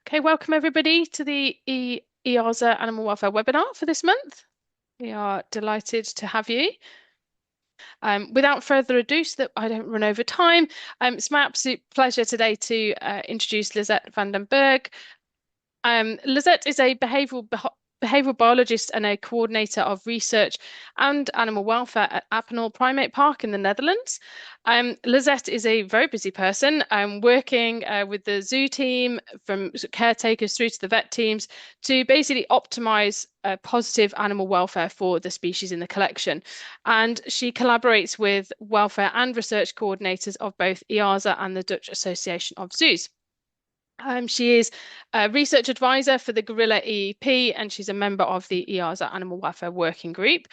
Okay, welcome everybody to the EAZA Animal Welfare Webinar for this month. We are delighted to have you. Without further ado, so that I don't run over time, it's my absolute pleasure today to introduce Lisette van den Berg. Lisette is a behavioural biologist and a coordinator of research and animal welfare at Apenheul Primate Park in the Netherlands. Lisette is a very busy person, working with the zoo team, from caretakers through to the vet teams, to basically optimize positive animal welfare for the species in the collection. And she collaborates with welfare and research coordinators of both EAZA and the Dutch Association of Zoos. She is a research advisor for the Gorilla EEP, and she's a member of the EAZA Animal Welfare Working Group.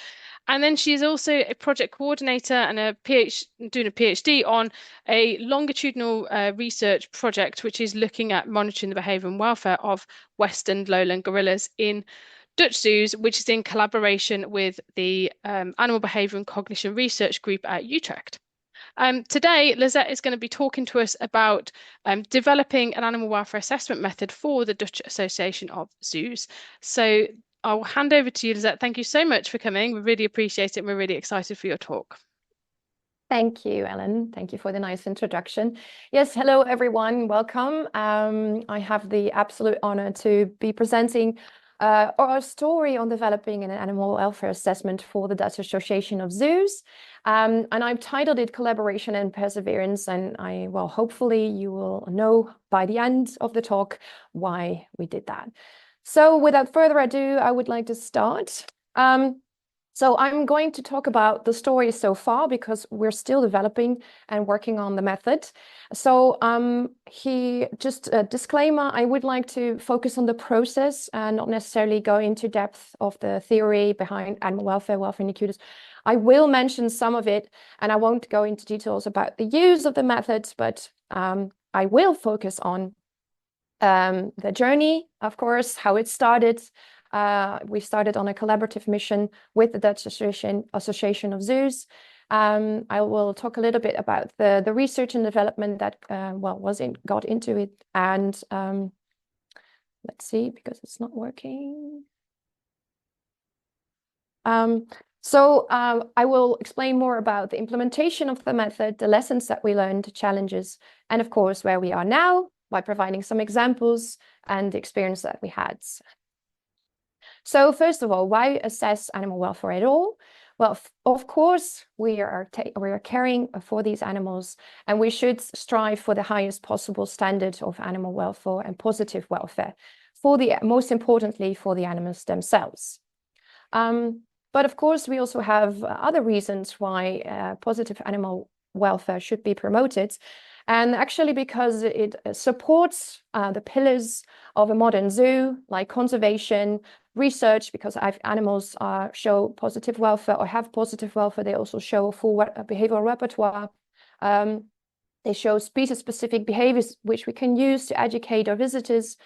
And then she is also a project coordinator and doing a PhD on a longitudinal research project, which is looking at monitoring the behaviour and welfare of Western lowland gorillas in Dutch zoos, which is in collaboration with the Animal Behaviour and Cognition Research Group at Utrecht. Today, Lisette is going to be talking to us about developing an animal welfare assessment method for the Dutch Association of Zoos. So I'll hand over to you, Lisette. Thank you so much for coming. We really appreciate it. And we're really excited for your talk. Thank you, Ellen. Thank you for the nice introduction. Yes, hello, everyone. Welcome. I have the absolute honor to be presenting our story on developing an animal welfare assessment for the Dutch Association of Zoos. And I've titled it Collaboration and Perseverance. And hopefully you will know by the end of the talk why we did that. So without further ado, I would like to start. So I'm going to talk about the story so far because we're still developing and working on the method. So just a disclaimer, I would like to focus on the process and not necessarily go into depth of the theory behind animal welfare, welfare indicators. I will mention some of it and I won't go into details about the use of the methods, but I will focus on the journey, of course, how it started. We started on a collaborative mission with the Dutch Association of Zoos. I will talk a little bit about the research and development that got into it. And let's see, because it's not working. So I will explain more about the implementation of the method, the lessons that we learned, the challenges, and of course, where we are now by providing some examples and the experience that we had. So first of all, why assess animal welfare at all? Well, of course, we are caring for these animals, and we should strive for the highest possible standard of animal welfare and positive welfare, most importantly for the animals themselves. But of course, we also have other reasons why positive animal welfare should be promoted. And actually, because it supports the pillars of a modern zoo, like conservation, research, because animals show positive welfare or have positive welfare. They also show a full behavioral repertoire. They show species-specific behaviors, which we can use to educate our visitors.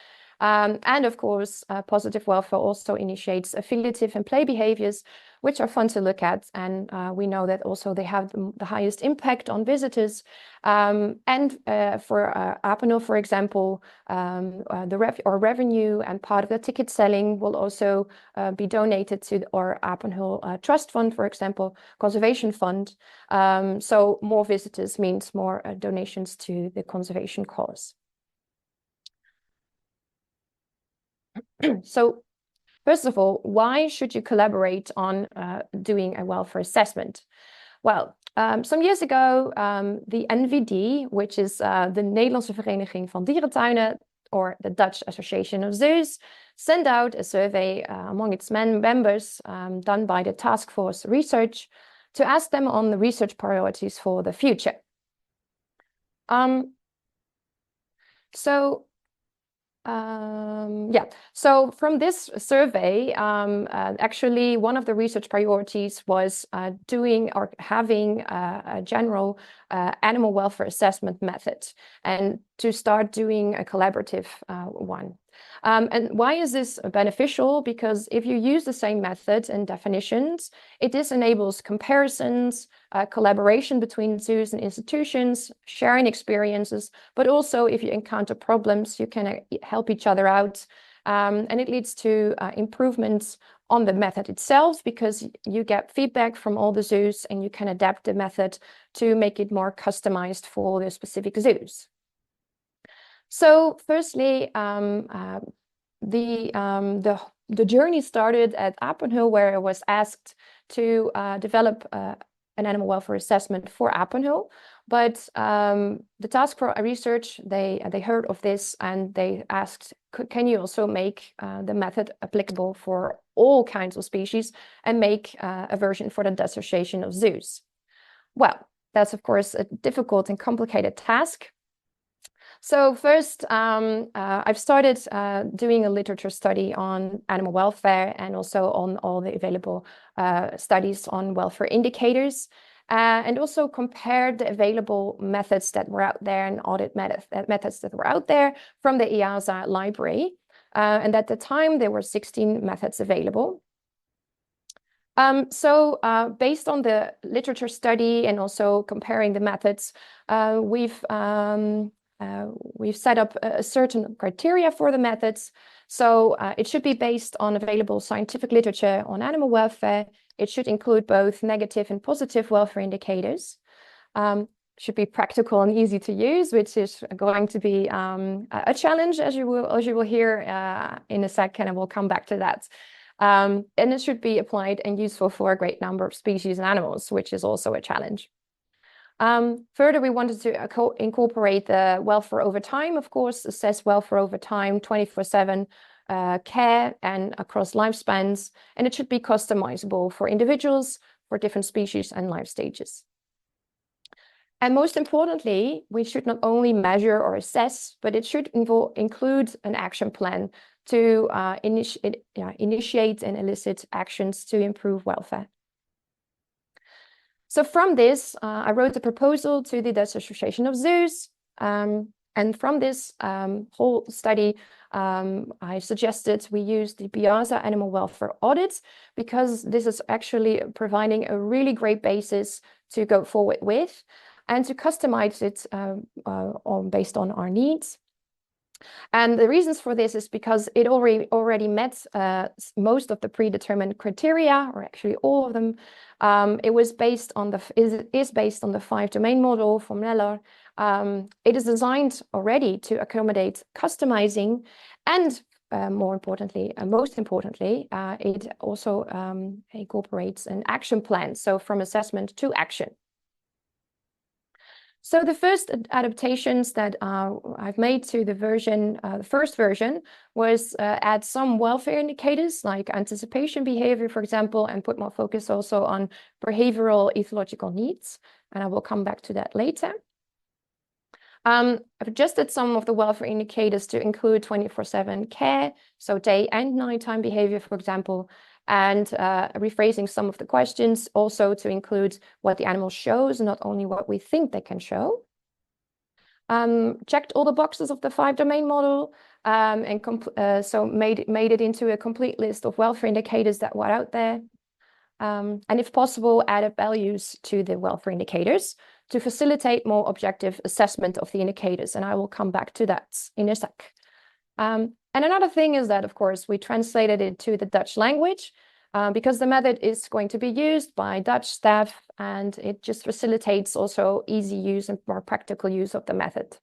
And of course, positive welfare also initiates affiliative and play behaviors, which are fun to look at. And we know that also they have the highest impact on visitors. And for Apenheul, for example, revenue and part of the ticket selling will also be donated to our Apenheul Trust Fund, for example, conservation fund. So more visitors means more donations to the conservation cause. So first of all, why should you collaborate on doing a welfare assessment? Well, some years ago, the NVD, which is the Nederlandse Vereniging van Dierentuinen, or the Dutch Association of Zoos, sent out a survey among its members done by the Task Force Research to ask them on the research priorities for the future. So from this survey, actually one of the research priorities was having a general animal welfare assessment method. And to start doing a collaborative one. And why is this beneficial? Because if you use the same methods and definitions, this enables comparisons, collaboration between zoos and institutions, sharing experiences, but also if you encounter problems, you can help each other out. And it leads to improvements on the method itself, because you get feedback from all the zoos and you can adapt the method to make it more customized for the specific zoos. So firstly, the journey started at Apenheul, where I was asked to develop an animal welfare assessment for Apenheul. But the task for research, they heard of this and they asked, can you also make the method applicable for all kinds of species and make a version for the Dutch Association of Zoos? Well, that's of course a difficult and complicated task. So first, I've started doing a literature study on animal welfare and also on all the available studies on welfare indicators, and also compared the available methods that were out there and audit methods that were out there from the EAZA library. And at the time, there were 16 methods available. So based on the literature study and also comparing the methods, we've set up a certain criteria for the methods. So it should be based on available scientific literature on animal welfare. It should include both negative and positive welfare indicators. Should be practical and easy to use, which is going to be a challenge, as you will hear in a second, and we'll come back to that. And it should be applied and useful for a great number of species and animals, which is also a challenge. Further, we wanted to incorporate the welfare over time, of course, assess welfare over time, 24/7 care and across lifespans, and it should be customizable for individuals, for different species and life stages. And most importantly, we should not only measure or assess, but it should include an action plan to initiate and elicit actions to improve welfare. So from this, I wrote a proposal to the Dutch Association of Zoos. And from this whole study, I suggested we use the EAZA animal welfare audit, because this is actually providing a really great basis to go forward with and to customize it based on our needs. And the reasons for this is because it already met most of the predetermined criteria, or actually all of them. It was based on is based on the 5-domain model from Neller. It is designed already to accommodate customizing, and more importantly, most importantly, it also incorporates an action plan. So from assessment to action. So the first adaptations that I've made to the version, the first version, was add some welfare indicators like anticipation behavior, for example, and put more focus also on behavioral ecological needs. And I will come back to that later. I've adjusted some of the welfare indicators to include 24/7 care, so day and nighttime behavior, for example, and rephrasing some of the questions also to include what the animal shows, not only what we think they can show. Checked all the boxes of the 5-domain model, and so made it into a complete list of welfare indicators that were out there. And if possible, added values to the welfare indicators to facilitate more objective assessment of the indicators. And I will come back to that in a sec. And another thing is that, of course, we translated it to the Dutch language because the method is going to be used by Dutch staff, and it just facilitates also easy use and more practical use of the method.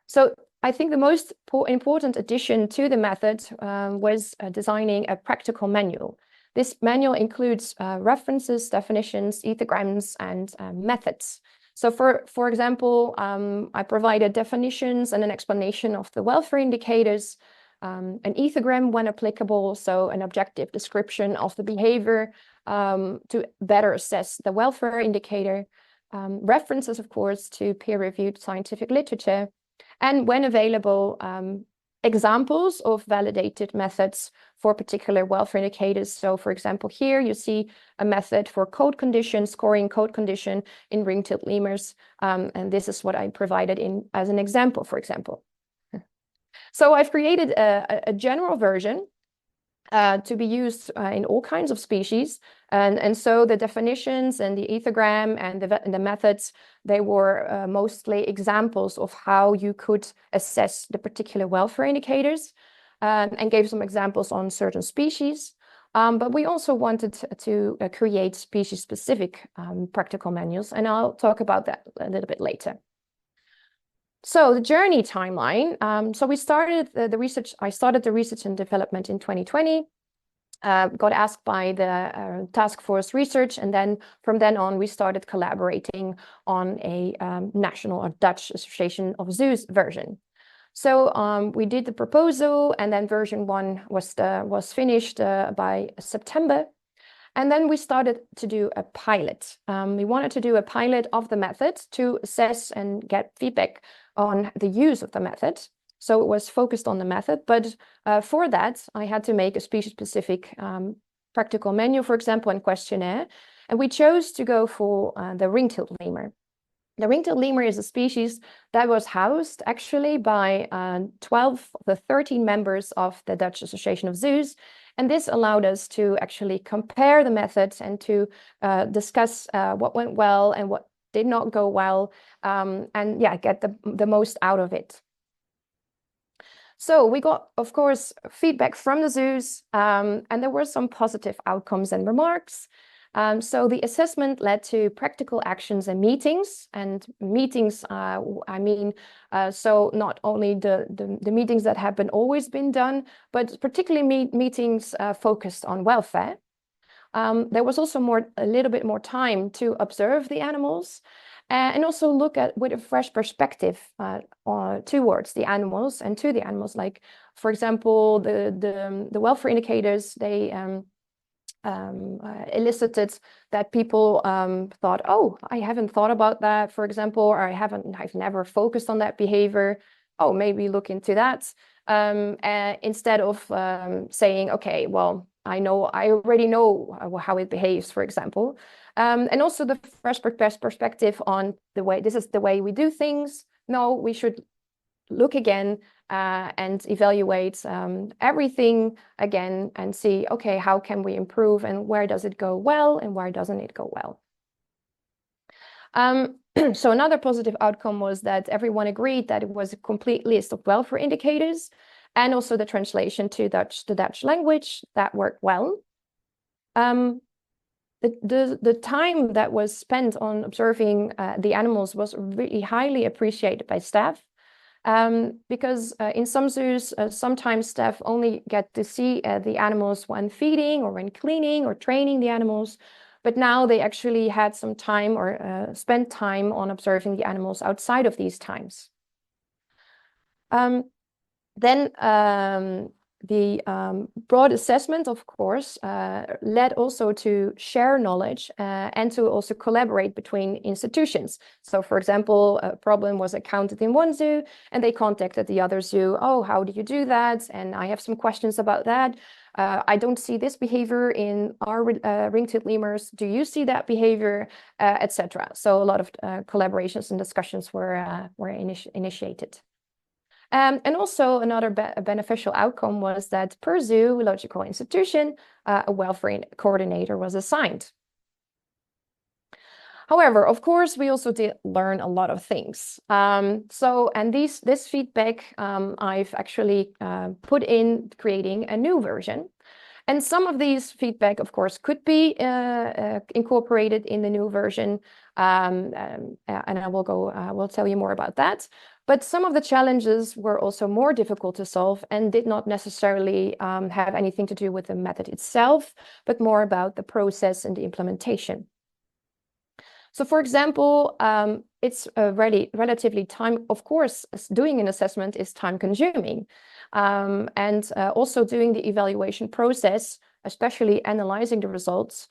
So I think the most important addition to the method was designing a practical manual. This manual includes references, definitions, ethograms, and methods. So for example, I provided definitions and an explanation of the welfare indicators, an ethogram when applicable, so an objective description of the behavior to better assess the welfare indicator, references, of course, to peer-reviewed scientific literature, and when available, examples of validated methods for particular welfare indicators. So for example, here you see a method for code condition, scoring code condition in ring-tailed lemurs. And this is what I provided in as an example, for example. So I've created a general version to be used in all kinds of species. And so the definitions and the ethogram and the methods, they were mostly examples of how you could assess the particular welfare indicators, and gave some examples on certain species. But we also wanted to create species-specific practical manuals, and I'll talk about that a little bit later. So the journey timeline. So we started the research. I started the research and development in 2020. Got asked by the task force research, and then from then on we started collaborating on a national or Dutch Association of Zoos version. So we did the proposal, and then version 1 was finished by September. And then we started to do a pilot. We wanted to do a pilot of the method to assess and get feedback on the use of the method. So it was focused on the method, but for that, I had to make a species-specific practical manual, for example, and questionnaire. And we chose to go for the ring-tailed lemur. The ring-tailed lemur is a species that was housed actually by 12 of the 13 members of the Dutch Association of Zoos. And this allowed us to actually compare the methods and to discuss what went well and what did not go well, and yeah, get the most out of it. So we got, of course, feedback from the zoos, and there were some positive outcomes and remarks. So the assessment led to practical actions and meetings. And meetings, I mean, so not only the meetings that have always been done, but particularly meetings focused on welfare. There was also a little bit more time to observe the animals, and also look at with a fresh perspective towards the animals and to the animals. Like, for example, the welfare indicators, they elicited that people thought, oh, I haven't thought about that, for example, or I've never focused on that behavior. Oh, maybe look into that. Instead of saying, okay, well, I already know how it behaves, for example. And also the fresh perspective on this is the way we do things. No, we should look again and evaluate everything again and see, okay, how can we improve, and where does it go well and where doesn't it go well? So another positive outcome was that everyone agreed that it was a complete list of welfare indicators, and also the translation to the Dutch language that worked well. The time that was spent on observing the animals was really highly appreciated by staff, because in some zoos, sometimes staff only get to see the animals when feeding or when cleaning or training the animals. But now they actually had some time or spent time on observing the animals outside of these times. Then the broad assessment, of course, led also to share knowledge and to also collaborate between institutions. So, for example, a problem was encountered in one zoo and they contacted the other zoo. Oh, how do you do that? And I have some questions about that. I don't see this behavior in our ring-tailed lemurs. Do you see that behavior, etc.? So a lot of collaborations and discussions were initiated. And also another beneficial outcome was that per zoological institution, a welfare coordinator was assigned. However, of course, we also did learn a lot of things. And this feedback I've actually put in creating a new version. And some of these feedback, of course, could be incorporated in the new version. And I will tell you more about that. But some of the challenges were also more difficult to solve and did not necessarily have anything to do with the method itself, but more about the process and the implementation. So, for example, it's relatively time, of course, doing an assessment is time consuming. And also doing the evaluation process, especially analyzing the results,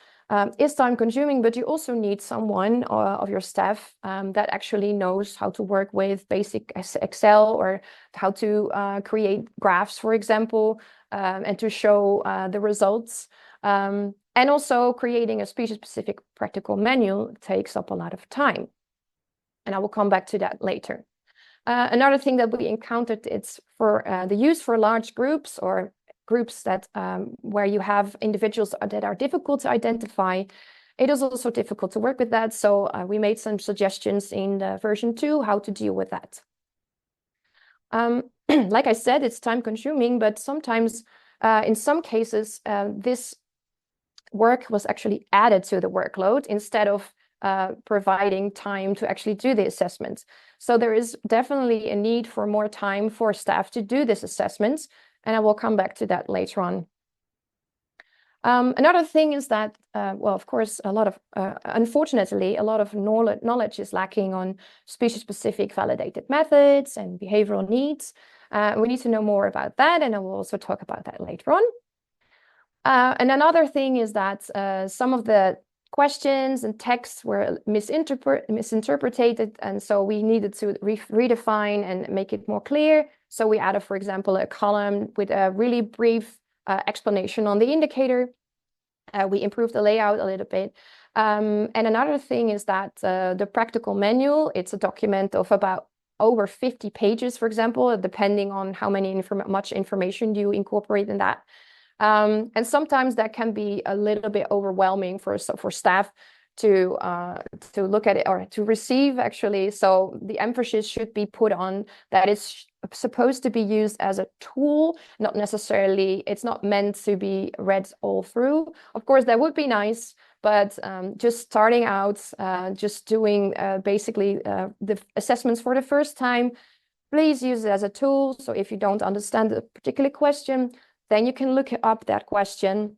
is time consuming, but you also need someone of your staff that actually knows how to work with basic Excel, or how to create graphs, for example, and to show the results. And also creating a species-specific practical manual takes up a lot of time. And I will come back to that later. Another thing that we encountered, it's for the use for large groups, or groups that where you have individuals that are difficult to identify. It is also difficult to work with that. So we made some suggestions in the version 2 how to deal with that. Like I said, it's time consuming, but sometimes in some cases, this work was actually added to the workload instead of providing time to actually do the assessment. So there is definitely a need for more time for staff to do this assessment, and I will come back to that later on. Another thing is that, well, of course, unfortunately, a lot of knowledge is lacking on species-specific validated methods and behavioral needs. We need to know more about that, and I will also talk about that later on. And another thing is that some of the questions and texts were misinterpreted, and so we needed to redefine and make it more clear. So we added, for example, a column with a really brief explanation on the indicator. We improved the layout a little bit. And another thing is that the practical manual, it's a document of about over 50 pages, for example, depending on how much information you incorporate in that. And sometimes that can be a little bit overwhelming for staff to look at it, or to receive, actually. So the emphasis should be put on that it's supposed to be used as a tool, not necessarily, it's not meant to be read all through. Of course, that would be nice, but just starting out, just doing basically the assessments for the first time, please use it as a tool. So if you don't understand a particular question, then you can look up that question,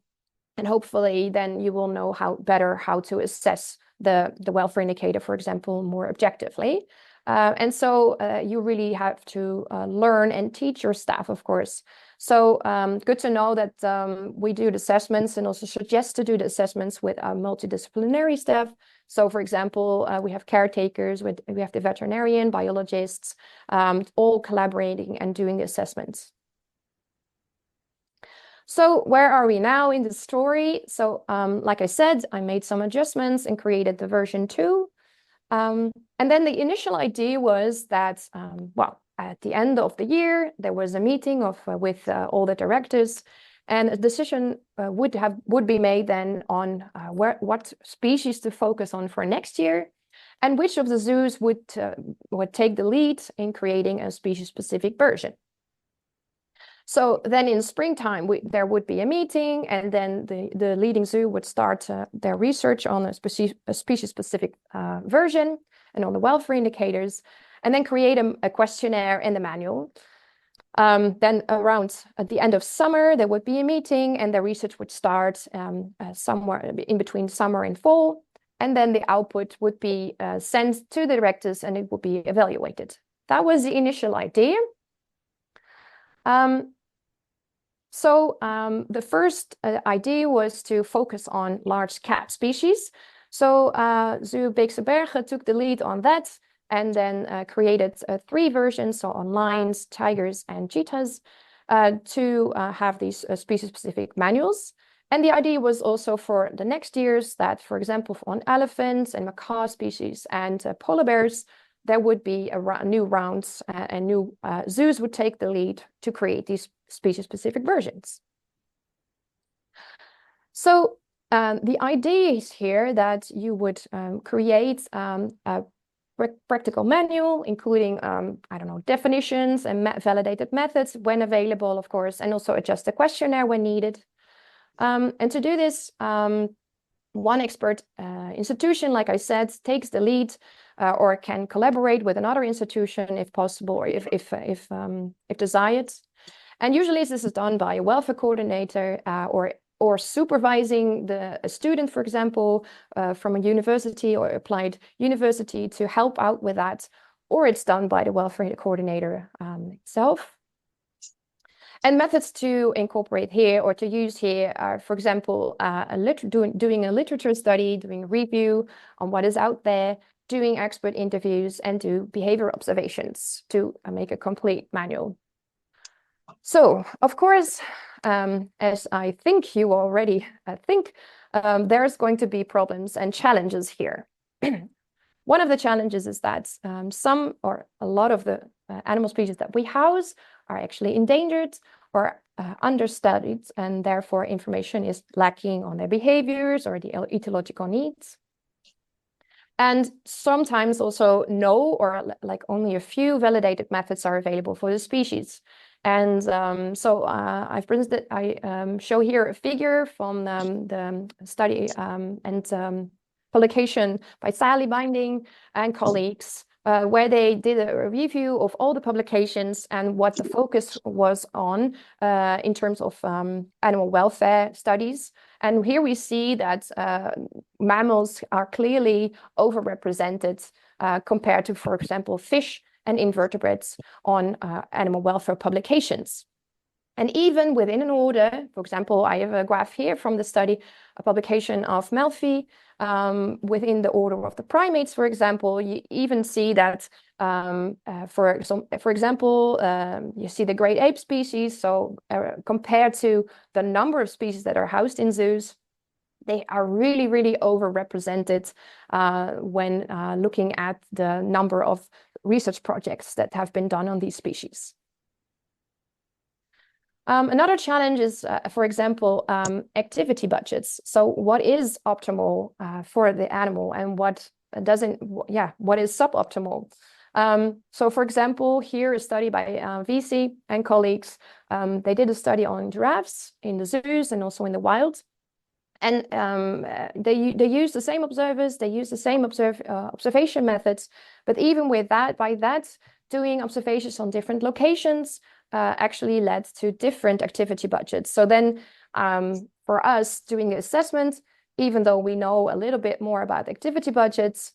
and hopefully then you will know how to assess the welfare indicator, for example, more objectively. And so you really have to learn and teach your staff, of course. So good to know that we do the assessments, and also suggest to do the assessments with our multidisciplinary staff. So, for example, we have caretakers, we have the veterinarian, biologists, all collaborating and doing the assessments. So where are we now in the story? So like I said, I made some adjustments and created the version 2. And then the initial idea was that, well, at the end of the year, there was a meeting with all the directors, and a decision would be made then on what species to focus on for next year, and which of the zoos would take the lead in creating a species-specific version. So then in springtime, there would be a meeting, and then the leading zoo would start their research on a species-specific version and on the welfare indicators, and then create a questionnaire in the manual. Then around at the end of summer, there would be a meeting, and the research would start somewhere in between summer and fall. And then the output would be sent to the directors, and it would be evaluated. That was the initial idea. So the first idea was to focus on large cat species. So Zoo Beekse Bergen took the lead on that, and then created 3 versions, so on lions, tigers, and cheetahs, to have these species-specific manuals. And the idea was also for the next years that, for example, on elephants and macaque species and polar bears, there would be new rounds, and new zoos would take the lead to create these species-specific versions. So the idea is here that you would create a practical manual, including, I don't know, definitions and validated methods when available, of course, and also adjust the questionnaire when needed. And to do this, one expert institution, like I said, takes the lead, or can collaborate with another institution if possible, or if desired. And usually this is done by a welfare coordinator, or supervising a student, for example, from a university or applied university to help out with that, or it's done by the welfare coordinator itself. And methods to incorporate here or to use here are, for example, doing a literature study, doing a review on what is out there, doing expert interviews, and do behavior observations to make a complete manual. So, of course, as I think you already think, there's going to be problems and challenges here. One of the challenges is that some or a lot of the animal species that we house are actually endangered or understudied, and therefore information is lacking on their behaviors or the ecological needs. And sometimes also no or like only a few validated methods are available for the species. And so I've presented, I show here a figure from the study and publication by Sally Binding and colleagues, where they did a review of all the publications and what the focus was on in terms of animal welfare studies. And here we see that mammals are clearly overrepresented compared to, for example, fish and invertebrates on animal welfare publications. And even within an order, for example, I have a graph here from the study, a publication of Melfi, within the order of the primates, for example, you even see that, for example, you see the great ape species. So compared to the number of species that are housed in zoos, they are really, really overrepresented when looking at the number of research projects that have been done on these species. Another challenge is, for example, activity budgets. So what is optimal for the animal and what doesn't, what is suboptimal? So for example, here a study by VC and colleagues, they did a study on giraffes in the zoos and also in the wild. And they use the same observers, they use the same observation methods, but even with that, doing observations on different locations actually led to different activity budgets. So then for us doing the assessment, even though we know a little bit more about activity budgets,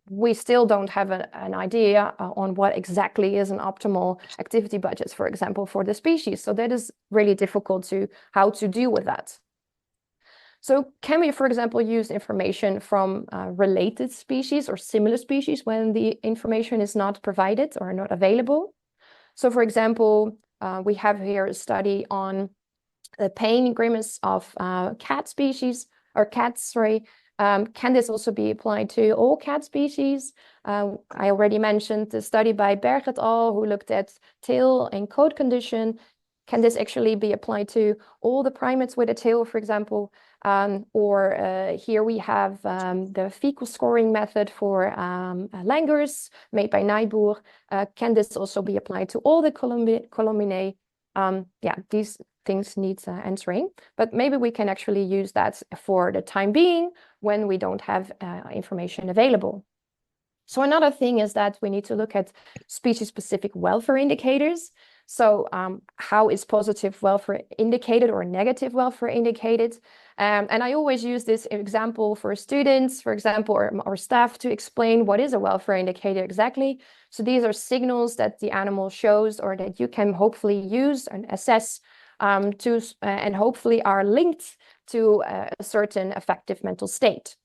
we still don't have an idea on what exactly is an optimal activity budget, for example, for the species. So that is really difficult how to deal with that. So can we, for example, use information from related species or similar species when the information is not provided or not available? So for example, we have here a study on the pain and grimace of cat species, or cats, sorry. Can this also be applied to all cat species? I already mentioned the study by Berg et al., who looked at tail and coat condition. Can this actually be applied to all the primates with a tail, for example? Here we have the fecal scoring method for langurs made by Nijboer. Can this also be applied to all the columbidae? These things need answering, but maybe we can actually use that for the time being when we don't have information available. So another thing is that we need to look at species-specific welfare indicators. So how is positive welfare indicated or negative welfare indicated? And I always use this example for students, for example, or staff to explain what is a welfare indicator exactly. So these are signals that the animal shows or that you can hopefully use and assess and hopefully are linked to a certain affective mental state.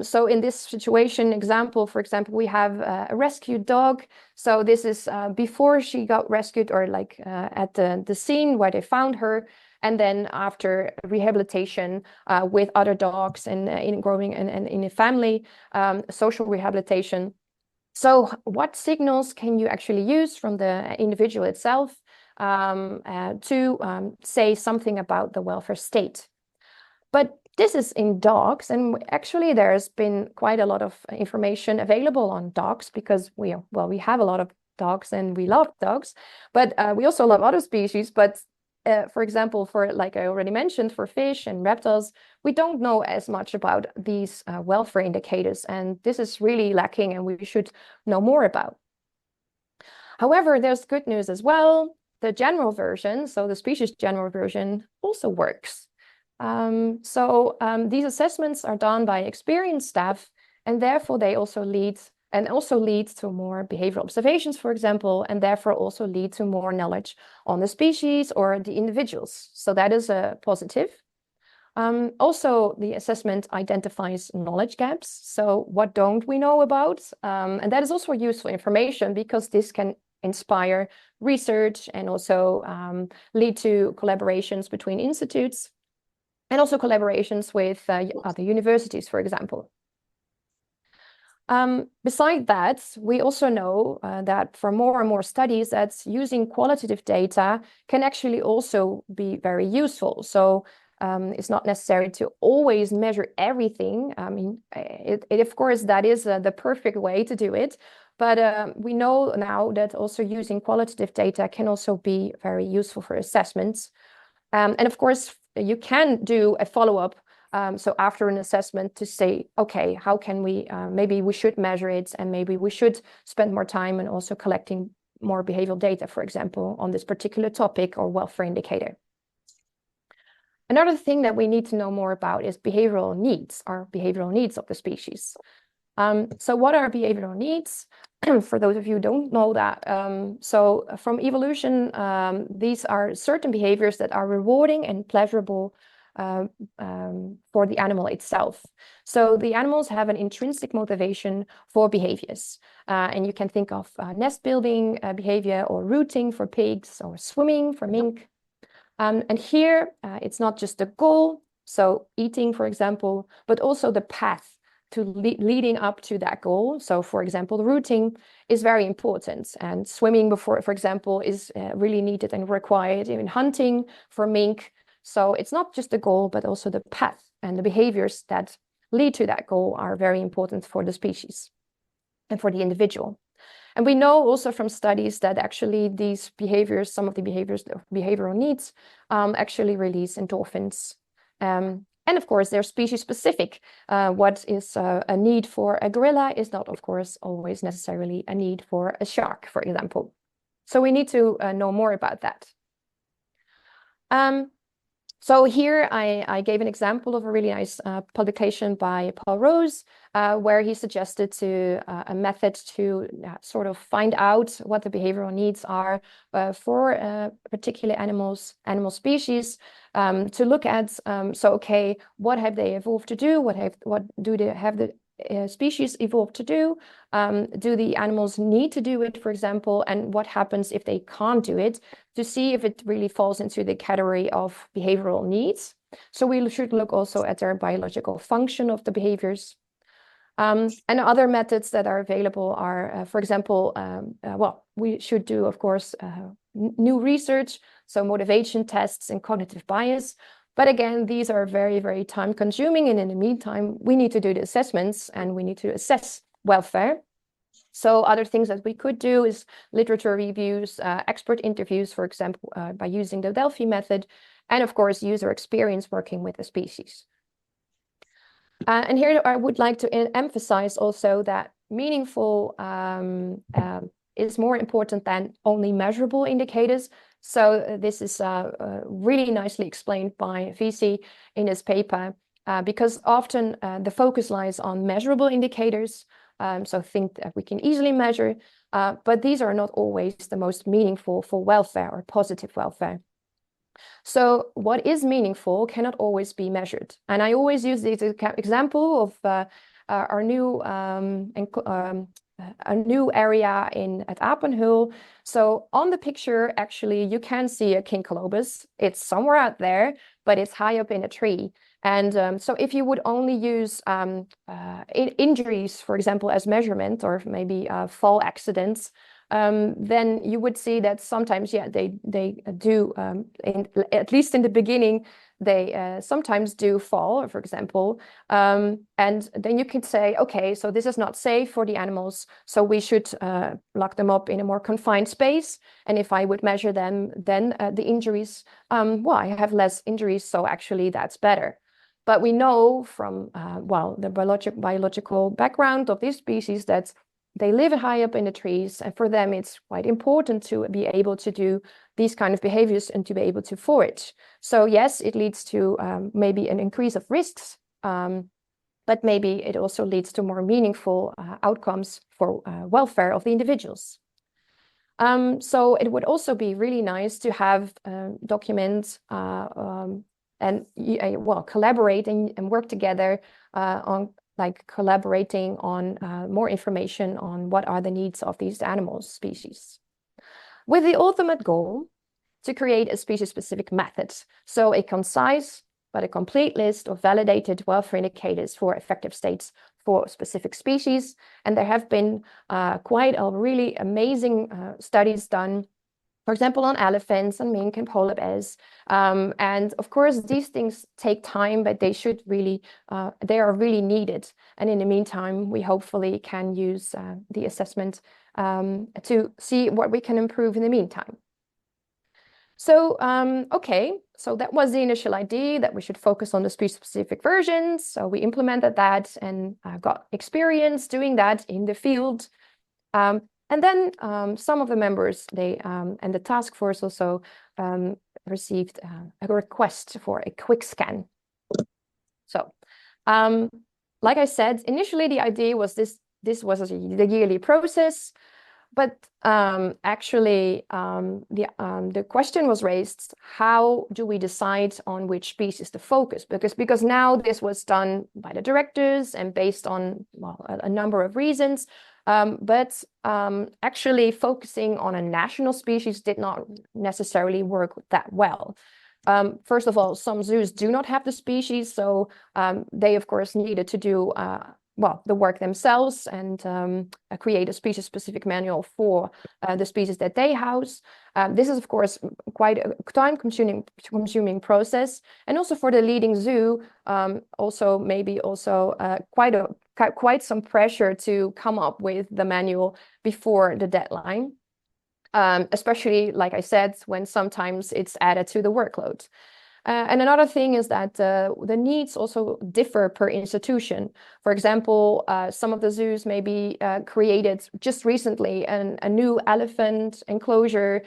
So in this situation example, for example, we have a rescued dog. So this is before she got rescued, or like at the scene where they found her. And then after rehabilitation with other dogs and in growing and in a family, social rehabilitation. So what signals can you actually use from the individual itself to say something about the welfare state? But this is in dogs, and actually there's been quite a lot of information available on dogs because we have a lot of dogs and we love dogs, but we also love other species. But for example, like I already mentioned, for fish and reptiles, we don't know as much about these welfare indicators, and this is really lacking and we should know more about. However, there's good news as well. The general version, so the species general version, also works. These assessments are done by experienced staff, and therefore they also lead and also lead to more behavioral observations, for example, and therefore also lead to more knowledge on the species or the individuals. So that is a positive. Also, the assessment identifies knowledge gaps. So what don't we know about? And that is also useful information because this can inspire research and also lead to collaborations between institutes and also collaborations with other universities, for example. Beside that, we also know that for more and more studies that using qualitative data can actually also be very useful. So it's not necessary to always measure everything. I mean, of course, that is the perfect way to do it. But we know now that also using qualitative data can also be very useful for assessments. And of course, you can do a follow-up. So after an assessment to say, okay, how can we, maybe we should measure it and maybe we should spend more time and also collecting more behavioral data, for example, on this particular topic or welfare indicator. Another thing that we need to know more about is behavioral needs, or behavioral needs of the species. So what are behavioral needs? For those of you who don't know that, so from evolution, these are certain behaviors that are rewarding and pleasurable for the animal itself. So the animals have an intrinsic motivation for behaviors. And you can think of nest building behavior, or rooting for pigs, or swimming for mink. And here, it's not just the goal, so eating, for example, but also the path to leading up to that goal. So, for example, the rooting is very important, and swimming before, for example, is really needed and required in hunting for mink. So it's not just the goal, but also the path and the behaviors that lead to that goal are very important for the species and for the individual. And we know also from studies that actually these behaviors, some of the behaviors of behavioral needs, actually release endorphins. And of course, they're species specific. What is a need for a gorilla is not, of course, always necessarily a need for a shark, for example. So we need to know more about that. So here I gave an example of a really nice publication by Paul Rose, where he suggested a method to sort of find out what the behavioral needs are for particular animal species, to look at, so okay, what have they evolved to do? What do they have the species evolved to do? Do the animals need to do it, for example, and what happens if they can't do it, to see if it really falls into the category of behavioral needs. So we should look also at their biological function of the behaviors. And other methods that are available are, for example, well, we should do, of course, new research, so motivation tests and cognitive bias. But again, these are very, very time consuming. And in the meantime, we need to do the assessments and we need to assess welfare. So other things that we could do is literature reviews, expert interviews, for example, by using the Delphi method, and of course, user experience working with the species. And here I would like to emphasize also that meaningful is more important than only measurable indicators. So this is really nicely explained by VC in his paper, because often the focus lies on measurable indicators. So think that we can easily measure, but these are not always the most meaningful for welfare or positive welfare. So what is meaningful cannot always be measured. And I always use this example of our new a new area at Apenheul. So on the picture, actually, you can see a king colobus. It's somewhere out there, but it's high up in a tree. And so if you would only use injuries, for example, as measurement, or maybe fall accidents, then you would see that sometimes, yeah, they do, at least in the beginning, they sometimes do fall, for example. And then you could say, okay, so this is not safe for the animals, so we should lock them up in a more confined space. And if I would measure them, then the injuries, well, I have less injuries, so actually that's better. But we know from, well, the biological background of this species that they live high up in the trees, and for them it's quite important to be able to do these kind of behaviors and to be able to forage. So yes, it leads to maybe an increase of risks, but maybe it also leads to more meaningful outcomes for welfare of the individuals. So it would also be really nice to have documents and well, collaborate and work together on like collaborating on more information on what are the needs of these animal species, with the ultimate goal to create a species-specific method. So a concise but a complete list of validated welfare indicators for effective states for specific species. And there have been quite a really amazing studies done, for example, on elephants and mink and polar bears. And of course, these things take time, but they should really, they are really needed. And in the meantime, we hopefully can use the assessment to see what we can improve in the meantime. So, okay, so that was the initial idea that we should focus on the species-specific versions. So we implemented that and got experience doing that in the field. And then some of the members, they and the task force also received a request for a quick scan. So, like I said, initially the idea was this was the yearly process. But actually, the question was raised, how do we decide on which species to focus? Because now this was done by the directors and based on, well, a number of reasons. But actually focusing on a national species did not necessarily work that well. First of all, some zoos do not have the species, so they, of course, needed to do well, the work themselves and create a species-specific manual for the species that they house. This is, of course, quite a time-consuming process, and also for the leading zoo, also maybe also quite some pressure to come up with the manual before the deadline. Especially, like I said, when sometimes it's added to the workload. And another thing is that the needs also differ per institution. For example, some of the zoos maybe created just recently a new elephant enclosure,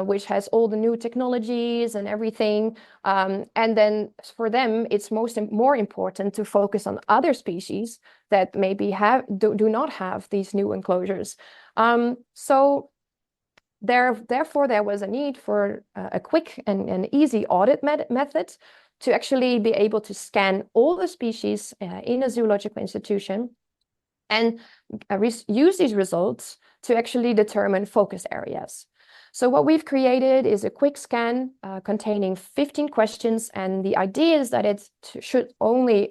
which has all the new technologies and everything. And then for them, it's more important to focus on other species that maybe do not have these new enclosures. So therefore, there was a need for a quick and easy audit method to actually be able to scan all the species in a zoological institution and use these results to actually determine focus areas. So what we've created is a quick scan containing 15 questions, and the idea is that it should only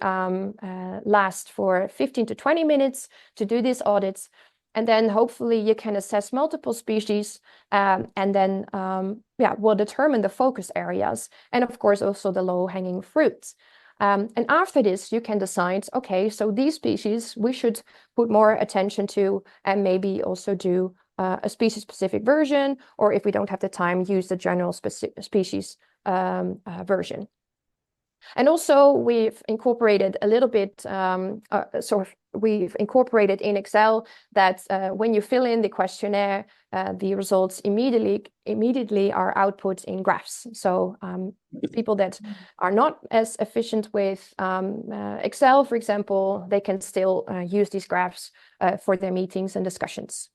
last for 15 to 20 minutes to do these audits. And then hopefully you can assess multiple species and then, we'll determine the focus areas and, of course, also the low-hanging fruits. And after this, you can decide, okay, so these species we should put more attention to and maybe also do a species-specific version, or if we don't have the time, use the general species version. And also we've incorporated a little bit, we've incorporated in Excel that when you fill in the questionnaire, the results immediately are output in graphs. So people that are not as efficient with Excel, for example, they can still use these graphs for their meetings and discussions.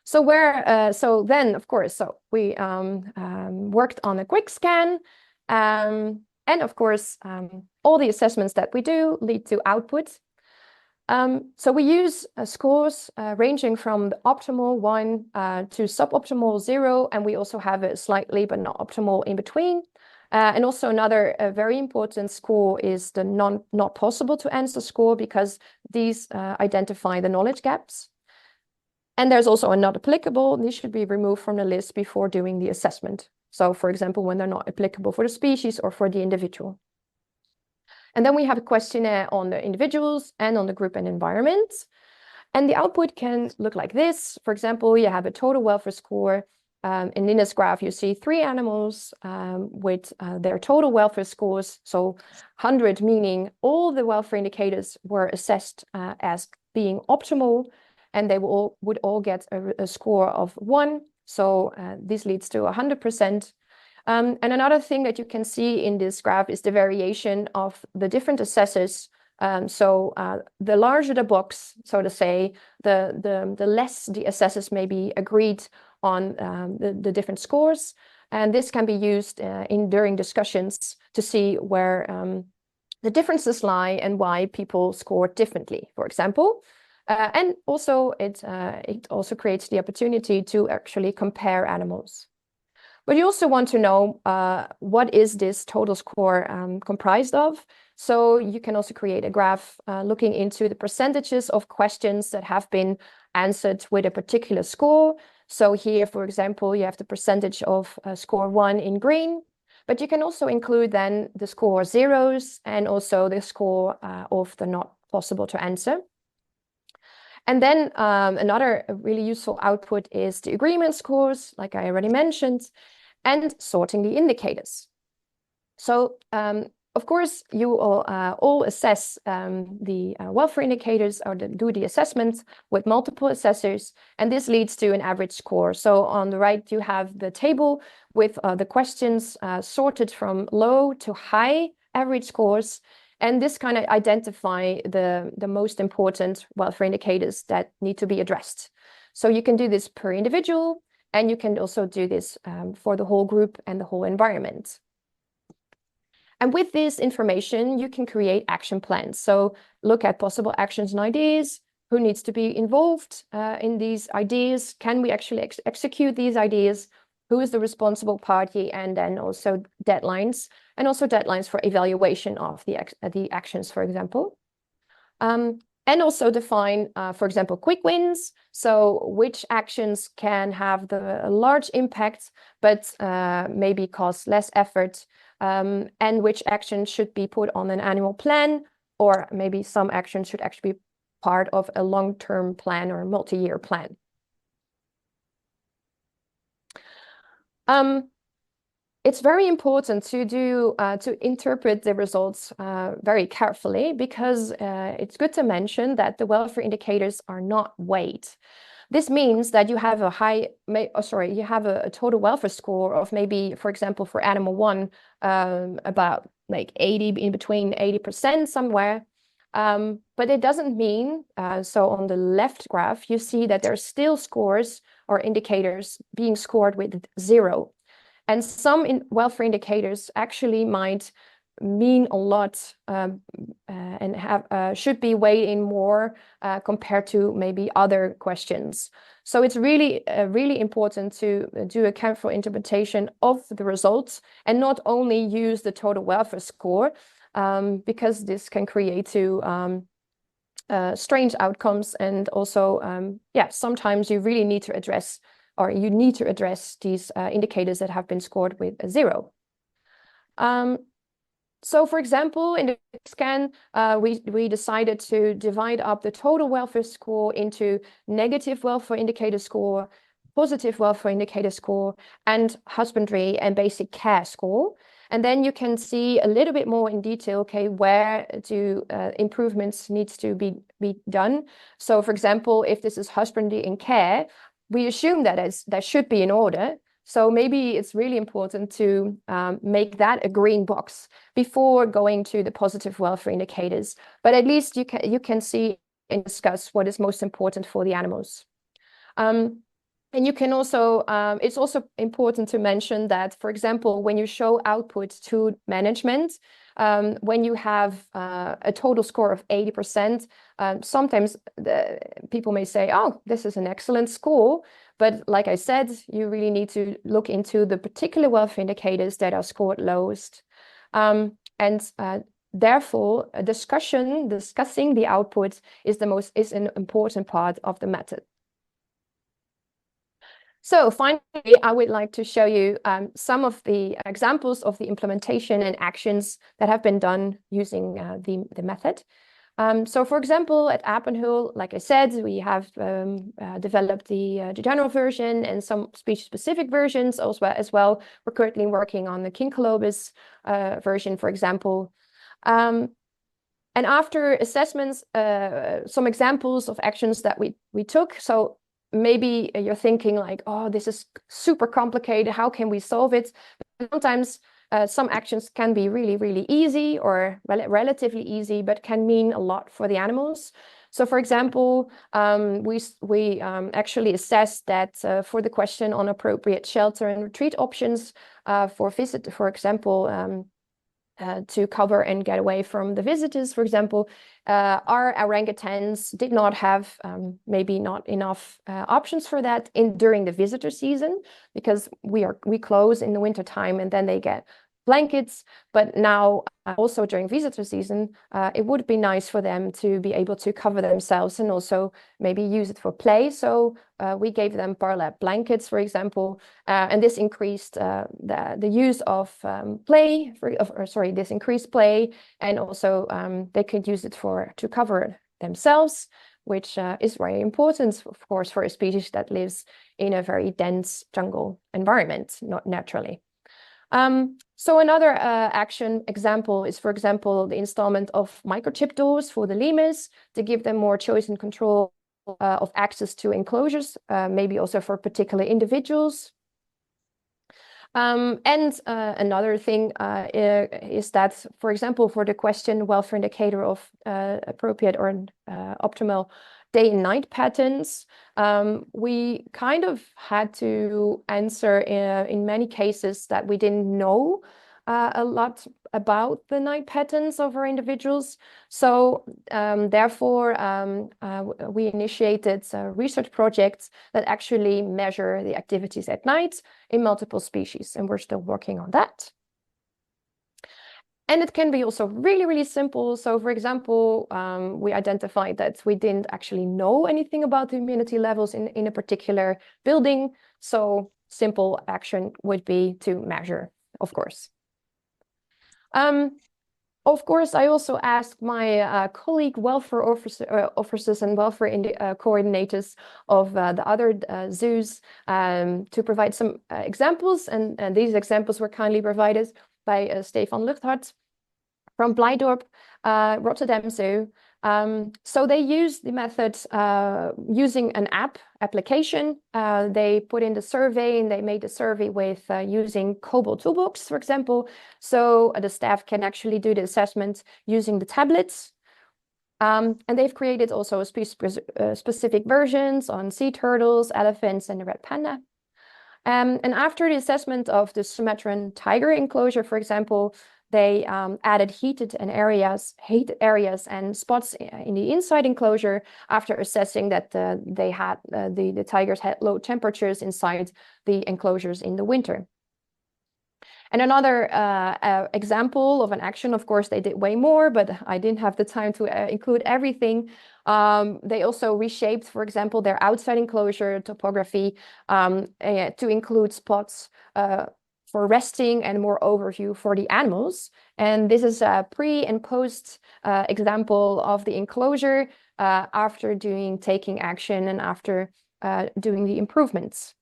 So then, of course, we worked on a quick scan. And of course, all the assessments that we do lead to output. So we use scores ranging from the optimal 1 to suboptimal 0, and we also have a slightly but not optimal in between. And also another very important score is the not possible to answer score, because these identify the knowledge gaps. And there's also a not applicable. These should be removed from the list before doing the assessment. So, for example, when they're not applicable for the species or for the individual. And then we have a questionnaire on the individuals and on the group and environment. And the output can look like this. For example, you have a total welfare score. And in this graph, you see 3 animals with their total welfare scores. So 100 meaning all the welfare indicators were assessed as being optimal, and they would all get a score of 1. So this leads to 100%. And another thing that you can see in this graph is the variation of the different assessors. The larger the box, so to say, the less the assessors may be agreed on the different scores. And this can be used during discussions to see where the differences lie and why people score differently, for example. And also it also creates the opportunity to actually compare animals. But you also want to know what is this total score comprised of. So you can also create a graph looking into the percentages of questions that have been answered with a particular score. So here, for example, you have the percentage of score 1 in green, but you can also include then the score zeros and also the score of the not possible to answer. And then another really useful output is the agreement scores, like I already mentioned, and sorting the indicators. So, of course, you all assess the welfare indicators or do the assessments with multiple assessors, and this leads to an average score. So on the right, you have the table with the questions sorted from low to high average scores, and this kind of identify the most important welfare indicators that need to be addressed. So you can do this per individual, and you can also do this for the whole group and the whole environment. And with this information, you can create action plans. So look at possible actions and ideas, who needs to be involved in these ideas, can we actually execute these ideas, who is the responsible party, and then also deadlines, and also deadlines for evaluation of the actions, for example. And also define, for example, quick wins. So which actions can have the large impact, but maybe cost less effort, and which actions should be put on an annual plan, or maybe some actions should actually be part of a long-term plan or a multi-year plan. It's very important to interpret the results very carefully, because it's good to mention that the welfare indicators are not weight. This means that you have a total welfare score of maybe, for example, for animal 1, about like 80, in between 80% somewhere. But it doesn't mean, so on the left graph, you see that there are still scores or indicators being scored with 0. And some welfare indicators actually might mean a lot and should be weighed in more compared to maybe other questions. So it's really, really important to do a careful interpretation of the results and not only use the total welfare score, because this can create strange outcomes. And also, sometimes you really need to address these indicators that have been scored with a 0. So, for example, in the scan, we decided to divide up the total welfare score into negative welfare indicator score, positive welfare indicator score, and husbandry and basic care score. And then you can see a little bit more in detail, okay, where do improvements needs to be done. So, for example, if this is husbandry and care, we assume that should be in order. So maybe it's really important to make that a green box before going to the positive welfare indicators. But at least you can see and discuss what is most important for the animals. And you can also, it's also important to mention that, for example, when you show output to management, when you have a total score of 80%, sometimes people may say, oh, this is an excellent score. But like I said, you really need to look into the particular welfare indicators that are scored lowest. Therefore, discussing the output is an important part of the method. So finally, I would like to show you some of the examples of the implementation and actions that have been done using the method. So, for example, at Apenheul, like I said, we have developed the general version and some species-specific versions as well. We're currently working on the Kincolobus version, for example. And after assessments, some examples of actions that we took. So maybe you're thinking like, oh, this is super complicated. How can we solve it? Sometimes some actions can be really, really easy or relatively easy, but can mean a lot for the animals. So, for example, we actually assessed that for the question on appropriate shelter and retreat options for example, to cover and get away from the visitors, for example, our orangutans did not have maybe not enough options for that during the visitor season, because we close in the winter time and then they get blankets. But now also during visitor season, it would be nice for them to be able to cover themselves and also maybe use it for play. So we gave them burlap blankets, for example, and this increased the use of play, this increased play, and also they could use it to cover themselves, which is very important, of course, for a species that lives in a very dense jungle environment, not naturally. So another action example is, for example, the installment of microchip doors for the lemurs to give them more choice and control of access to enclosures, maybe also for particular individuals. And another thing is that, for example, for the question welfare indicator of appropriate or optimal day and night patterns, we kind of had to answer in many cases that we didn't know a lot about the night patterns of our individuals. So therefore, we initiated research projects that actually measure the activities at night in multiple species, and we're still working on that. And it can be also really, really simple. So, for example, we identified that we didn't actually know anything about the humidity levels in a particular building. So simple action would be to measure, of course. Of course, I also asked my colleague welfare officers and welfare coordinators of the other zoos to provide some examples. And these examples were kindly provided by Stefan Luchthart from Blijdorp, Rotterdam Zoo. So they used the method using an application. They put in the survey and they made the survey with using Cobalt Toolbox, for example. So the staff can actually do the assessment using the tablets. And they've created also specific versions on sea turtles, elephants, and the red panda. And after the assessment of the Sumatran tiger enclosure, for example, they added heated areas and spots in the inside enclosure after assessing that the tigers had low temperatures inside the enclosures in the winter. And another example of an action, of course, they did way more, but I didn't have the time to include everything. They also reshaped, for example, their outside enclosure topography to include spots for resting and more overview for the animals. And this is a pre and post example of the enclosure after taking action and after doing the improvements.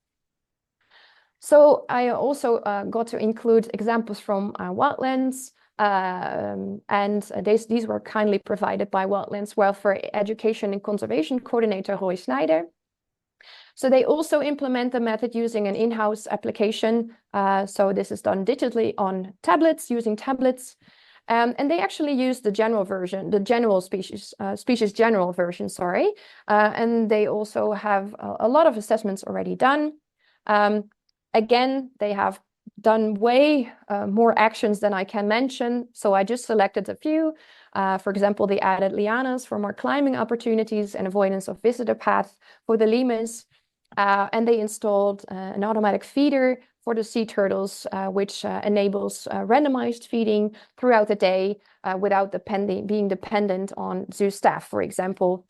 So I also got to include examples from wildlands, and these were kindly provided by Wildlands Welfare Education and Conservation Coordinator Roy Schneider. So they also implement the method using an in-house application. So this is done digitally on tablets, using tablets. And they actually use the general version, the general species general version, sorry. And they also have a lot of assessments already done. Again, they have done way more actions than I can mention. So I just selected a few. For example, they added lianas for more climbing opportunities and avoidance of visitor paths for the lemurs. And they installed an automatic feeder for the sea turtles, which enables randomized feeding throughout the day without being dependent on zoo staff, for example.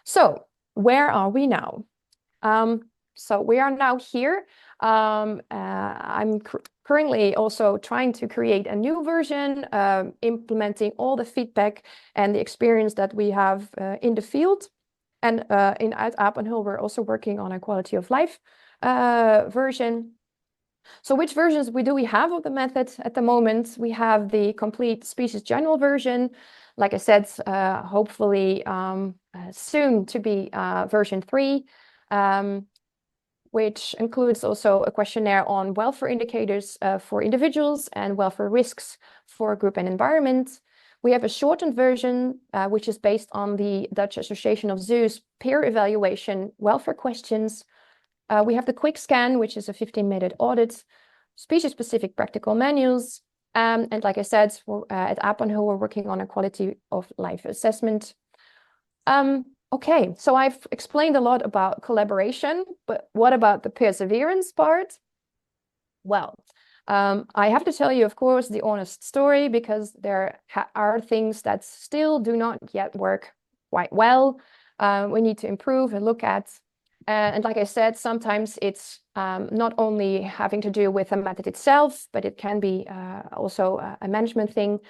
So where are we now? So we are now here. I'm currently also trying to create a new version, implementing all the feedback and the experience that we have in the field. And at Apenheul, we're also working on a quality of life version. So which versions do we have of the method at the moment? We have the complete species general version. Like I said, hopefully soon to be version 3. which includes also a questionnaire on welfare indicators for individuals and welfare risks for group and environment. We have a shortened version, which is based on the Dutch Association of Zoos peer evaluation welfare questions. We have the quick scan, which is a 15-minute audit, species-specific practical manuals. And like I said, at Apenheul, we're working on a quality of life assessment. Okay, so I've explained a lot about collaboration, but what about the perseverance part? Well, I have to tell you, of course, the honest story, because there are things that still do not yet work quite well. We need to improve and look at. And like I said, sometimes it's not only having to do with the method itself, but it can be also a management thing.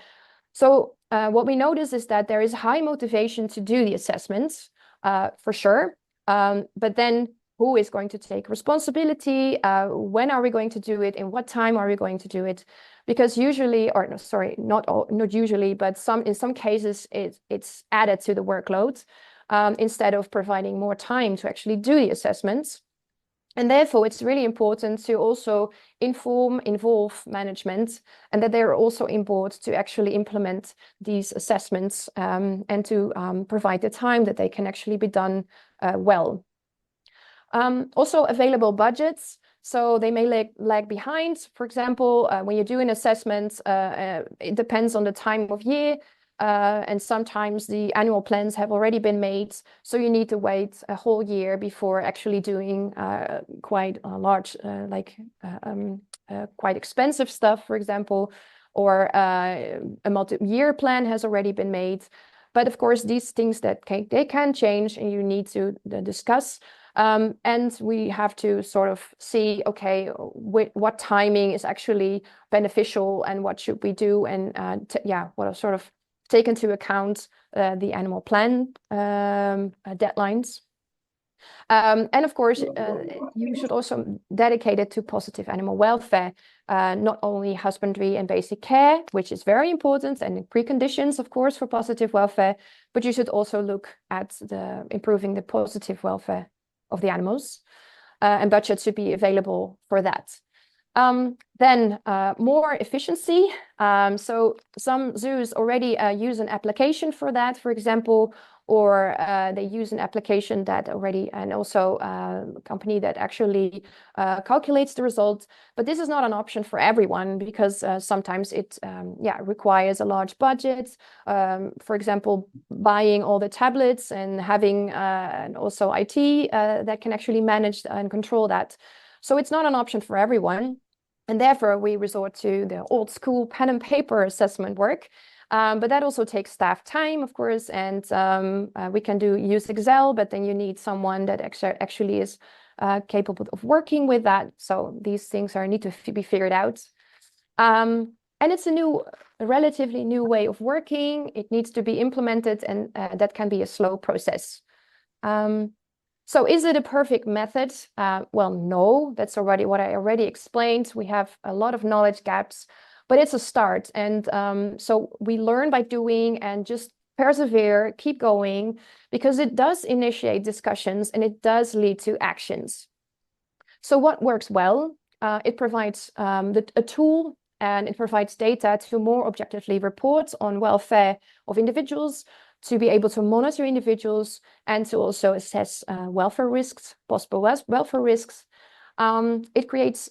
So what we notice is that there is high motivation to do the assessments, for sure. But then who is going to take responsibility? When are we going to do it? In what time are we going to do it? Because usually, or no, sorry, not usually, but in some cases, it's added to the workload instead of providing more time to actually do the assessments. And therefore, it's really important to also involve management, and that they're also on board to actually implement these assessments and to provide the time that they can actually be done well. Also available budgets. So they may lag behind. For example, when you do an assessment, it depends on the time of year. And sometimes the annual plans have already been made. So you need to wait a whole year before actually doing quite a large, quite expensive stuff, for example, or a multi-year plan has already been made. But of course, these things they can change, and you need to discuss. And we have to sort of see, okay, what timing is actually beneficial and what should we do, and what are sort of take into account the animal plan deadlines. And of course, you should also dedicate it to positive animal welfare, not only husbandry and basic care, which is very important and preconditions, of course, for positive welfare, but you should also look at improving the positive welfare of the animals, and budget should be available for that. Then more efficiency. So some zoos already use an application for that, for example, or they use an application that already, and also a company that actually calculates the results. But this is not an option for everyone, because sometimes it requires a large budget. For example, buying all the tablets and having and also IT that can actually manage and control that. So it's not an option for everyone. And therefore, we resort to the old school pen and paper assessment work. But that also takes staff time, of course, and we can use Excel, but then you need someone that actually is capable of working with that. So these things need to be figured out. And it's a relatively new way of working. It needs to be implemented, and that can be a slow process. So is it a perfect method? Well, no, that's already what I already explained. We have a lot of knowledge gaps, but it's a start. And so we learn by doing, and just persevere, keep going, because it does initiate discussions and it does lead to actions. So what works well? It provides a tool, and it provides data to more objectively report on welfare of individuals, to be able to monitor individuals, and to also assess welfare risks, possible welfare risks. It creates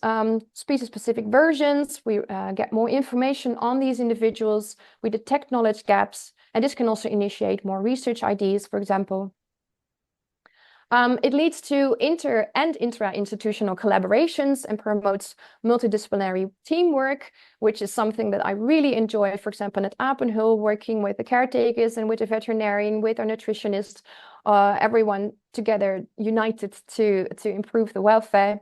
species-specific versions. We get more information on these individuals. We detect knowledge gaps, and this can also initiate more research ideas, for example. It leads to inter- and intra-institutional collaborations and promotes multidisciplinary teamwork, which is something that I really enjoy, for example, at Apenheul, working with the caretakers and with the veterinarian, with our nutritionist, everyone together united to improve the welfare.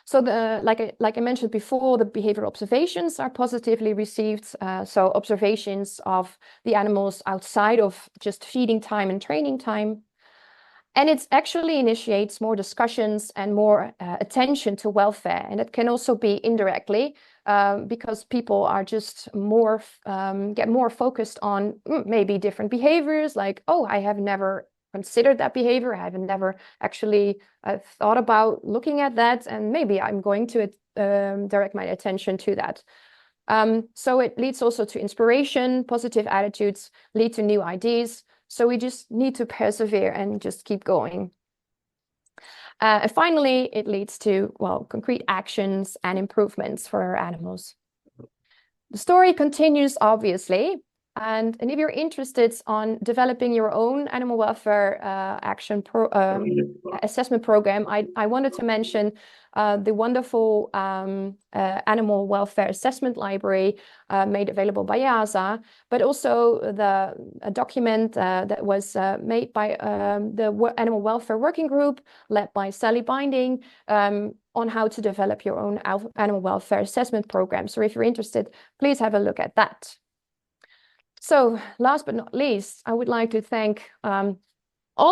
So like I mentioned before, the behavioral observations are positively received. So observations of the animals outside of just feeding time and training time. And it actually initiates more discussions and more attention to welfare. And it can also be indirectly because people are just get more focused on maybe different behaviors, like, oh, I have never considered that behavior. I haven't never actually thought about looking at that, and maybe I'm going to direct my attention to that. So it leads also to inspiration. Positive attitudes lead to new ideas. So we just need to persevere and just keep going. And finally, it leads to, well, concrete actions and improvements for our animals. The story continues, obviously. And if you're interested on developing your own animal welfare assessment program, I wanted to mention the wonderful animal welfare assessment library made available by EAZA, but also a document that was made by the Animal Welfare Working Group led by Sally Binding on how to develop your own animal welfare assessment program. So if you're interested, please have a look at that. So last but not least, I would like to thank all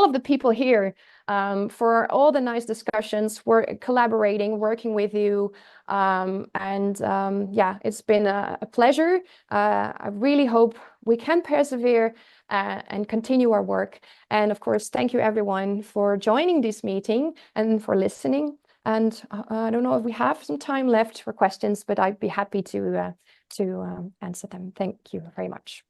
of the people here for all the nice discussions, for collaborating, working with you. Yeah, it's been a pleasure. I really hope we can persevere and continue our work. And of course, thank you everyone for joining this meeting and for listening. And I don't know if we have some time left for questions, but I'd be happy to answer them. Thank you very much.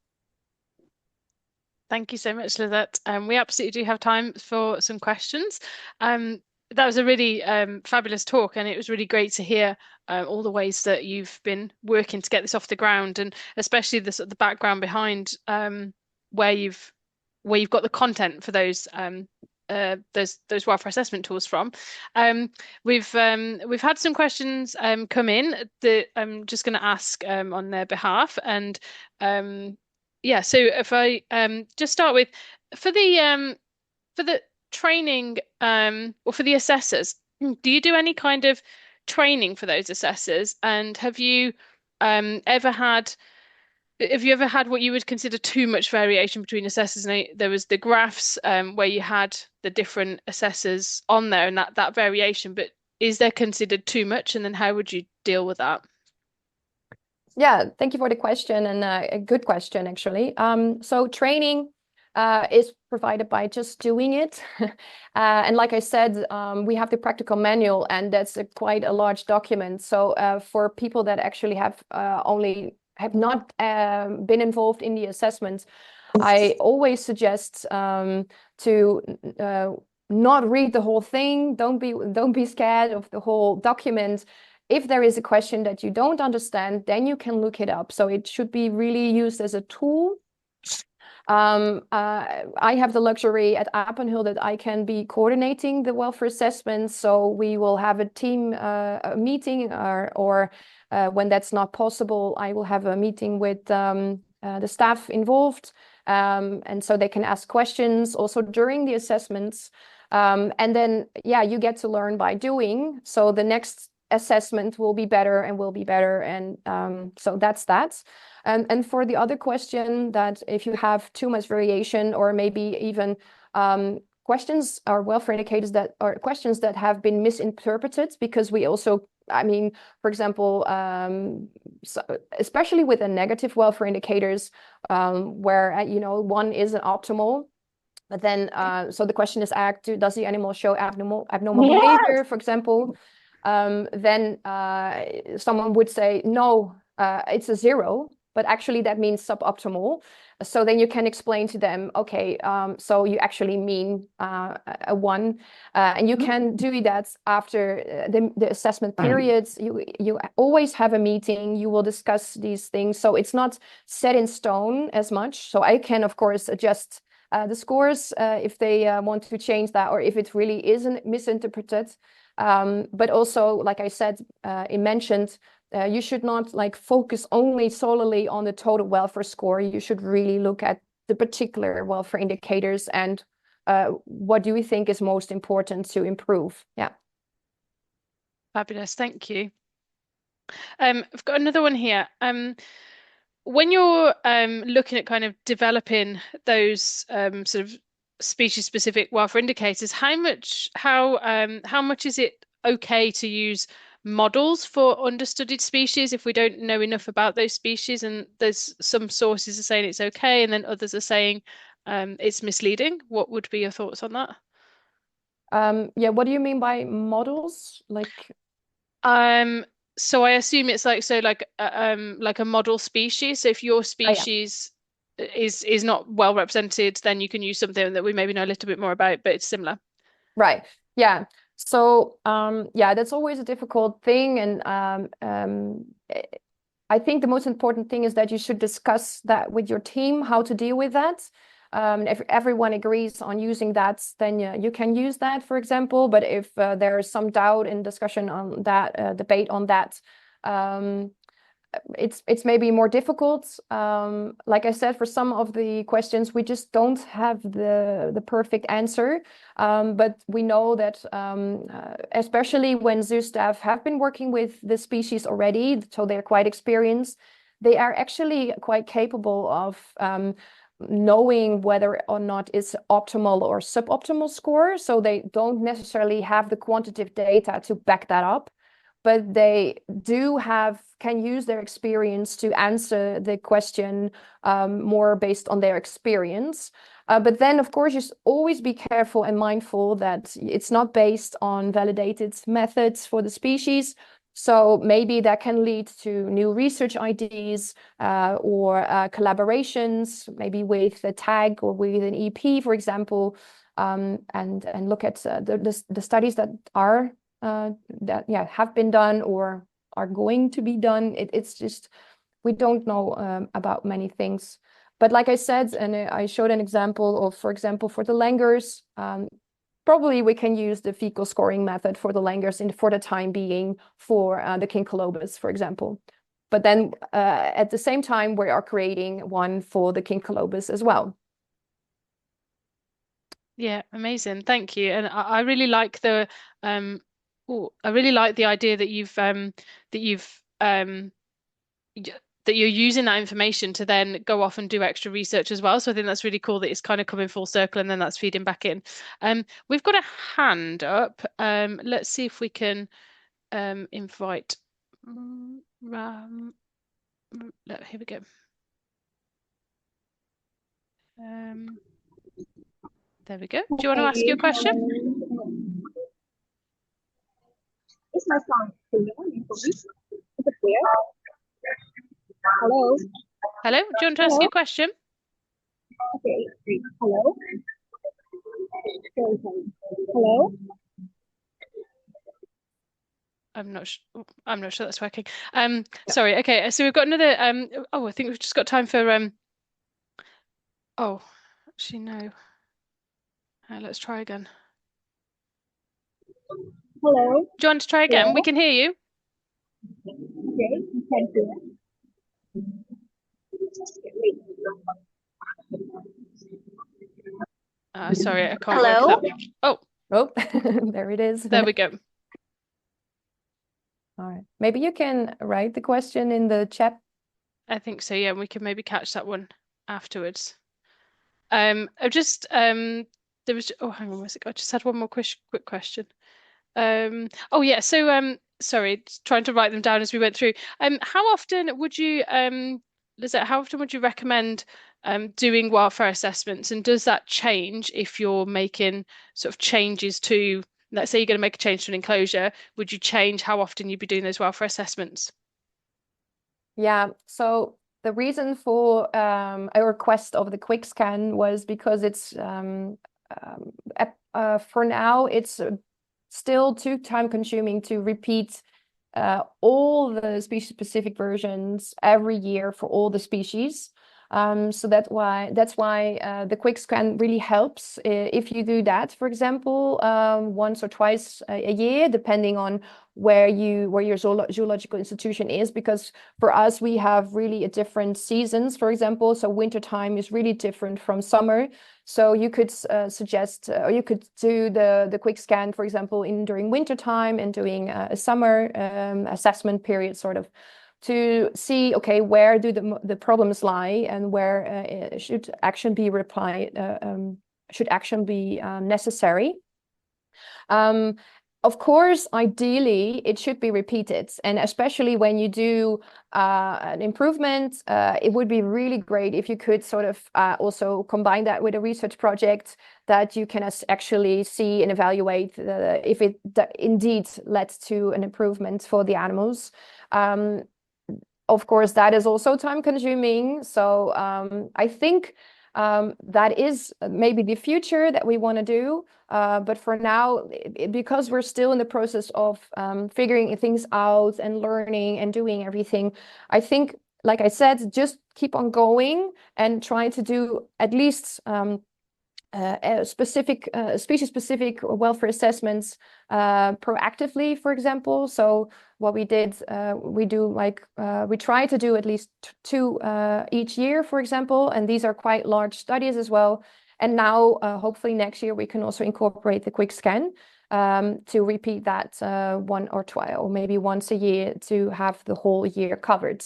Thank you so much, Lisette. We absolutely do have time for some questions. That was a really fabulous talk, and it was really great to hear all the ways that you've been working to get this off the ground, and especially the background behind where you've got the content for those welfare assessment tools from. We've had some questions come in that I'm just going to ask on their behalf, and yeah, so if I just start with for the training or for the assessors, do you do any kind of training for those assessors? And have you ever had what you would consider too much variation between assessors? And there was the graphs where you had the different assessors on there and that variation, but is there considered too much? And then how would you deal with that? Yeah, thank you for the question, and a good question, actually. So training is provided by just doing it. And like I said, we have the practical manual, and that's quite a large document. So for people that actually have not been involved in the assessment, I always suggest to not read the whole thing. Don't be scared of the whole document. If there is a question that you don't understand, then you can look it up. So it should be really used as a tool. I have the luxury at Apenheul that I can be coordinating the welfare assessment. So we will have a team meeting, or when that's not possible, I will have a meeting with the staff involved. And so they can ask questions also during the assessments. And then, yeah, you get to learn by doing. So the next assessment will be better. And so that's that. And for the other question, that if you have too much variation, or maybe even questions or welfare indicators that are questions that have been misinterpreted, because we also, I mean, for example, so especially with the negative welfare indicators, where one isn't optimal. But then, so the question is asked: does the animal show abnormal behavior, for example? Then someone would say, no, it's a 0, but actually that means suboptimal. So then you can explain to them, okay, so you actually mean a 1, and you can do that after the assessment periods. You always have a meeting, you will discuss these things. So it's not set in stone as much. So I can, of course, adjust the scores if they want to change that, or if it really isn't misinterpreted. But also, like I said, it mentioned, you should not focus solely on the total welfare score. You should really look at the particular welfare indicators and what do we think is most important to improve. Yeah. Fabulous, thank you. I've got another one here. When you're looking at kind of developing those sort of species-specific welfare indicators, how much is it okay to use models for understudied species if we don't know enough about those species? And there's some sources are saying it's okay, and then others are saying it's misleading. What would be your thoughts on that? Yeah, what do you mean by models? Like, So I assume it's like like a model species. So if your yeah. species is not well represented, then you can use something that we maybe know a little bit more about, but it's similar. Right. Yeah. So yeah, that's always a difficult thing, and I think the most important thing is that you should discuss that with your team, how to deal with that. If everyone agrees on using that, then you can use that, for example. But if there is some doubt in discussion on that, debate on that, it's maybe more difficult. Like I said, for some of the questions, we just don't have the perfect answer. But we know that especially when zoo staff have been working with the species already, so they're quite experienced, they are actually quite capable of knowing whether or not it's optimal or suboptimal score. So they don't necessarily have the quantitative data to back that up, but they can use their experience to answer the question more based on their experience. But then, of course, you always be careful and mindful that it's not based on validated methods for the species. So maybe that can lead to new research ideas or collaborations, maybe with a tag or with an EP, for example, and look at the studies that are have been done or are going to be done. It's just we don't know about many things. But like I said, and I showed an example of, for example, for the langurs, probably we can use the fecal scoring method for the langurs for the time being for the king colobus, for example. But then at the same time, we are creating one for the king colobus as well. Yeah, amazing. Thank you. And I really like the I really like the idea that you've that you're using that information to then go off and do extra research as well. So I think that's really cool that it's kind of coming full circle and then that's feeding back in. We've got a hand up. Let's see if we can invite here we go. There we go. Do you want to ask your question? Is my sound clear? Is it clear? Hello? Hello, do you want to ask your question? Okay. Hello? Hello? I'm not sure that's working. Sorry. Okay, so we've got another I think we've just got time for oh, actually no. Let's try again. Hello? Do you want to try again? Hello? We can hear you. Okay, thank you. Sorry, I can't Hello? work that. Oh, There it is. there we go. All right. Maybe you can write the question in the chat. I think so, yeah, we can maybe catch that one afterwards. I've just there was hang on, I just had one more quick question. Oh yeah, so sorry, trying to write them down as we went through. How often would you Lisette, how often would you recommend doing wildfire assessments, and does that change if you're making sort of changes to, let's say you're going to make a change to an enclosure, would you change how often you'd be doing those wildfire assessments? Yeah, so the reason for a request of the quick scan was because it's for now it's still too time consuming to repeat all the species specific versions every year for all the species. So that's why the quick scan really helps if you do that, for example, once or twice a year, depending on where your zoological institution is, because for us we have really a different seasons, for example. So winter time is really different from summer. So you could suggest, or you could do the quick scan, for example, during winter time and doing a summer assessment period, sort of, to see, okay, where do the problems lie and where should action be necessary. of course, ideally, it should be repeated. And especially when you do an improvement, it would be really great if you could sort of also combine that with a research project that you can actually see and evaluate if it indeed led to an improvement for the animals. Of course, that is also time consuming. So I think that is maybe the future that we want to do. But for now, because we're still in the process of figuring things out and learning and doing everything, I think, like I said, just keep on going and try to do at least species-specific welfare assessments proactively, for example. So what we did, we try to do at least 2 each year, for example, and these are quite large studies as well. And now, hopefully next year, we can also incorporate the quick scan to repeat that 1 or 2 or maybe once a year to have the whole year covered.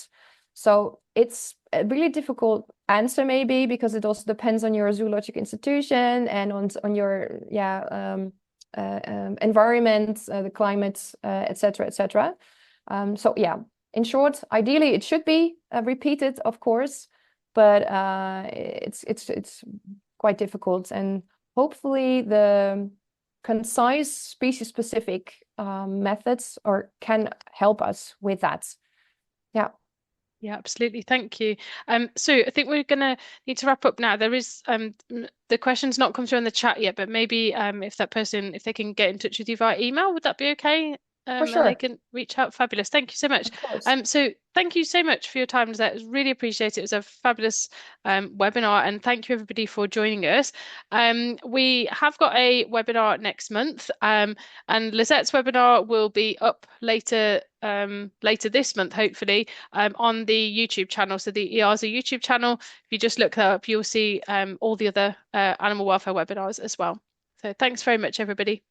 So it's a really difficult answer maybe, because it also depends on your zoological institution and on your environment, the climate, etc., etc. So yeah, in short, ideally it should be repeated, of course, but it's quite difficult, and hopefully the concise species-specific methods can help us with that. Yeah. Yeah, absolutely. Thank you. So I think we're going to need to wrap up now. There is the question's not come through in the chat yet, but maybe if they can get in touch with you via email, would that be okay? For sure. And they can reach out. Fabulous. Thank you so much. Of course. So thank you so much for your time, Lisette. It was really appreciated. It was a fabulous webinar, and thank you everybody for joining us. We have got a webinar next month, and Lisette's webinar will be up later this month, hopefully, on the YouTube channel. So the EAZA YouTube channel, if you just look that up, you'll see all the other animal welfare webinars as well. So thanks very much, everybody.